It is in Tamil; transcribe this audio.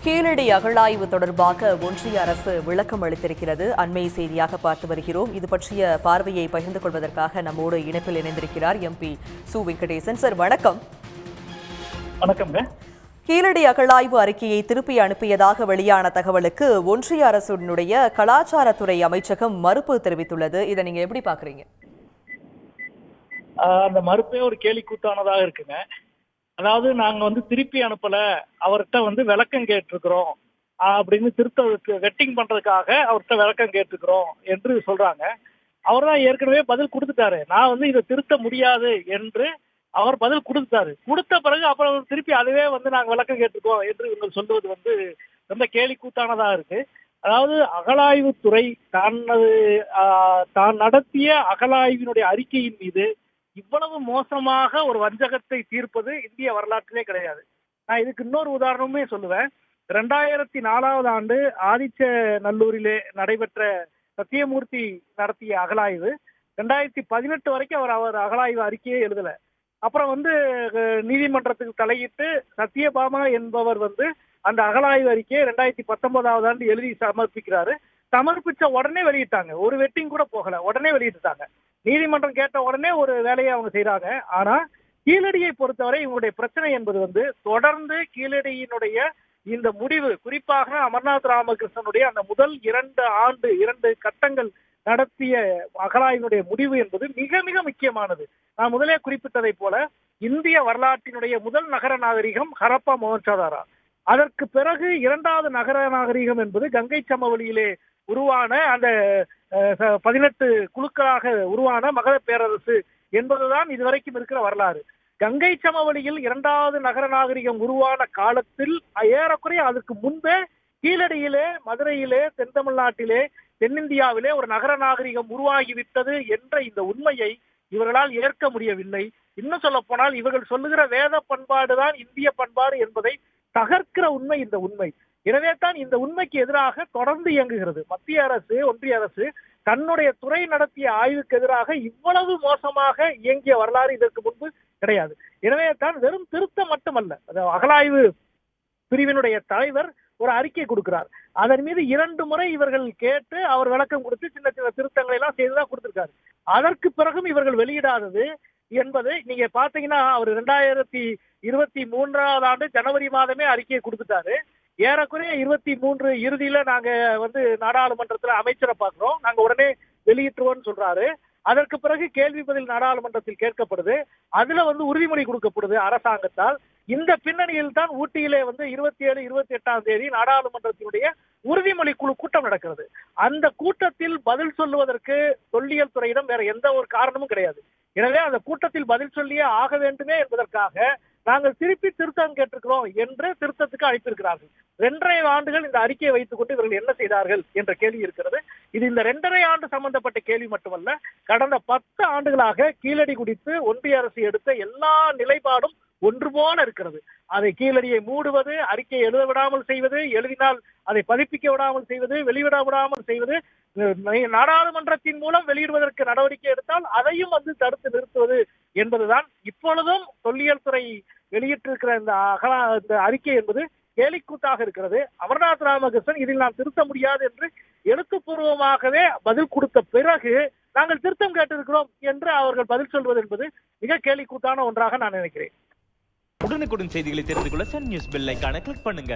கீழடி அகழாய்வு தொடர்பாக ஒன்றிய அரசு விளக்கம் அளித்திருக்கிறது. அண்மை செய்தியாக பார்த்து வருகிறோம். இது பற்றிய பார்வையை பகிர்ந்து கொள்வதற்காக நம்மோடு இணைப்பில் இணைந்திருக்கிறார் எம்பி சு வெங்கடேசன். சார் வணக்கம். வணக்கம்ங்க. கீழடி அகழாய்வு அறிக்கையை திருப்பி அனுப்பியதாக வெளியான தகவலுக்கு ஒன்றிய அரசுடைய கலாச்சாரத்துறை அமைச்சகம் மறுப்பு தெரிவித்துள்ளது. இதை நீங்க எப்படி பாக்குறீங்க? அந்த மறுப்பே ஒரு கேலிக்கூத்தானதாக இருக்குங்க. அதாவது நாங்க திருப்பி அனுப்பல, அவர்கிட்ட விளக்கம் கேட்டிருக்கிறோம் அப்படின்னு திருத்த வெட்டிங் பண்றதுக்காக அவர்கிட்ட விளக்கம் கேட்டிருக்கிறோம் என்று சொல்றாங்க. அவர் தான் ஏற்கனவே பதில் கொடுத்துட்டாரு. நான் இதை திருத்த முடியாது என்று அவர் பதில் கொடுத்துட்டாரு. கொடுத்த பிறகு அப்புறம் திருப்பி அதுவே நாங்க விளக்கம் கேட்டிருக்கோம் என்று இவங்க சொல்லுவது ரொம்ப கேலிக்கூத்தானதா இருக்கு. அதாவது அகழாய்வுத்துறை தான் நடத்திய அகழாய்வினுடைய அறிக்கையின் மீது இவ்வளவு மோசமாக ஒரு வஞ்சகத்தை தீர்ப்பது இந்திய வரலாற்றிலே கிடையாது. நான் இதுக்கு இன்னொரு உதாரணமே சொல்லுவேன். 2004 ஆண்டு ஆதிச்சநல்லூரிலே நடைபெற்ற சத்தியமூர்த்தி நடத்திய அகழாய்வு 2018 வரைக்கும் அவர் அகழாய்வு அறிக்கையே எழுதல. அப்புறம் நீதிமன்றத்துக்கு தலையிட்டு சத்யபாமா என்பவர் அந்த அகழாய்வு அறிக்கையை 2019 ஆண்டு எழுதி சமர்ப்பிக்கிறாரு. சமர்ப்பிச்ச உடனே வெளியிட்டாங்க. ஒரு வெட்டிங் கூட போகல, உடனே வெளியிட்டாங்க. நீதிமன்றம் கேட்ட உடனே ஒரு வேலையை அவங்க செய்யறாங்க. ஆனா கீழடியை பொறுத்தவரை இவங்களுடைய பிரச்சனை என்பது தொடர்ந்து கீழடியினுடைய இந்த முடிவு, குறிப்பாக அமர்நாத் ராமகிருஷ்ணனுடைய அந்த முதல் 2 கட்டங்கள் நடத்திய அகழாய்வினுடைய முடிவு என்பது மிக மிக முக்கியமானது. நான் முதலே குறிப்பிட்டதை போல இந்திய வரலாற்றினுடைய முதல் நகர நாகரிகம் ஹரப்பா மொஹஞ்சதாரோ. அதற்கு பிறகு 2வது நகர நாகரிகம் என்பது கங்கை சமவெளியிலே உருவான அந்த 18 குழுக்களாக உருவான மகத பேரரசு என்பதுதான் இதுவரைக்கும் இருக்கிற வரலாறு. கங்கை சமவெளியில் 2வது நகர நாகரிகம் உருவான காலத்தில் ஏறக்குறைய அதற்கு முன்பே கீழடியிலே, மதுரையிலே, தென் தமிழ்நாட்டிலே, தென்னிந்தியாவிலே ஒரு நகர நாகரிகம் உருவாகிவிட்டது என்ற இந்த உண்மையை இவர்களால் ஏற்க முடியவில்லை. இன்னும் சொல்ல போனால் இவர்கள் சொல்லுகிற வேத பண்பாடுதான் இந்திய பண்பாடு என்பதை தகர்க்கிற உண்மை இந்த உண்மை. எனவே தான் இந்த உண்மைக்கு எதிராக தொடர்ந்து இயங்குகிறது. மத்திய அரசு, ஒன்றிய அரசு தன்னுடைய துறை நடத்திய ஆய்வுக்கு எதிராக இவ்வளவு மோசமாக இயங்கிய வரலாறு இதற்கு முன்பு கிடையாது. எனவே தான் வெறும் திருத்தம் மட்டுமல்ல, அகழாய்வு பிரிவினுடைய தலைவர் ஒரு அறிக்கை கொடுக்கிறார். அதன் மீது 2 முறை இவர்கள் கேட்டு அவர் விளக்கம் கொடுத்து சின்ன சின்ன திருத்தங்களை எல்லாம் செய்துதான் கொடுத்திருக்காரு. அதற்கு பிறகும் இவர்கள் வெளியிடாதது என்பது நீங்க பாத்தீங்கன்னா, அவர் 2023 ஆண்டு ஜனவரி மாதமே அறிக்கையை கொடுத்துட்டாரு. ஏறக்குறைய 23 இறுதியில நாங்க நாடாளுமன்றத்துல அமைச்சரை பார்க்கிறோம், நாங்க உடனே வெளியிட்டுருவோம்னு சொல்றாரு. அதற்கு பிறகு கேள்வி பதில் நாடாளுமன்றத்தில் கேட்கப்படுது. அதுல உறுதிமொழி கொடுக்கப்படுது அரசாங்கத்தால். இந்த பின்னணியில் தான் ஊட்டியிலே 27, 28ஆம் தேதி நாடாளுமன்றத்தினுடைய உறுதிமொழி குழு கூட்டம் நடக்கிறது. அந்த கூட்டத்தில் பதில் சொல்லுவதற்கு தொல்லியல் துறையிடம் வேற எந்த ஒரு காரணமும் கிடையாது. எனவே அந்த கூட்டத்தில் பதில் சொல்லியே ஆக வேண்டுமே என்பதற்காக நாங்கள் திருப்பி திருத்தம் கேட்டிருக்கிறோம் என்று திருத்தத்துக்கு அழைத்திருக்கிறார்கள். 2.5 ஆண்டுகள் இந்த அறிக்கையை வைத்துக் கொண்டு இவர்கள் என்ன செய்தார்கள் என்ற கேள்வி இருக்கிறது. இது இந்த 2.5 ஆண்டு சம்பந்தப்பட்ட கேள்வி மட்டுமல்ல, கடந்த 10 ஆண்டுகளாக கீழடி குறித்து ஒன்றிய அரசு எடுத்த எல்லா நிலைப்பாடும் ஒன்று போல இருக்கிறது. அதை கீழடியை மூடுவது, அறிக்கையை எழுத விடாமல் செய்வது, எழுதினால் அதை பதிப்பிக்க விடாமல் செய்வது, வெளியிட விடாமல் செய்வது, நாடாளுமன்றத்தின் மூலம் வெளியிடுவதற்கு நடவடிக்கை எடுத்தால் அதையும் தடுத்து நிறுத்துவது என்பதுதான் இப்பொழுதும் தொல்லியல் துறை வெளியிட்டிருக்கிற இந்த அறிக்கை என்பது கேலிக்கூத்தாக இருக்கிறது. அமர்நாத் ராமகிருஷ்ணன் இதில் நாம் திருத்த முடியாது என்று எழுத்துப்பூர்வமாகவே பதில் கொடுத்த பிறகு நாங்கள் திருத்தம் கேட்டிருக்கிறோம் என்று அவர்கள் பதில் சொல்வது என்பது மிக கேலிக்கூத்தான ஒன்றாக நான் நினைக்கிறேன். உடனுக்குடன் செய்திகளை தெரிந்து கொள்ள சன் நியூஸ் பெல் ஐகானை கிளிக் பண்ணுங்க.